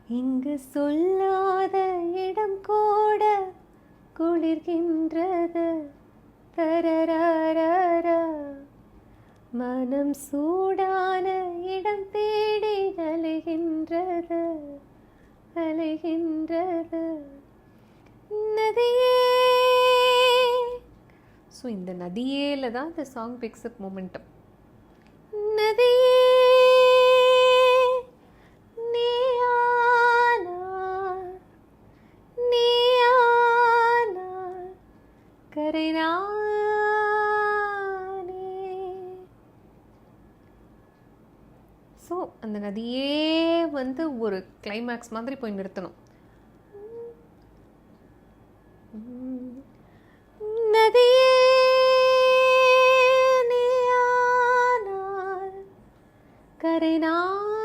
இங்கு சொல்லாத இடம் கூட குளிர்கின்றது. தரரரரா. மனம் சூடான இடம் தேடி அலைகின்றது, அலைகின்றது. நதியே. ஸோ இந்த நதியேல தான் இந்த சாங் பிக்ஸ் அப் மொமெண்டம். நதியே நீயானார், நீயானார் கரை நானே. ஸோ அந்த நதியே வந்து ஒரு கிளைமேக்ஸ் மாதிரி போய் நிறுத்தணும். நதியே நீயானார் கரை நானே.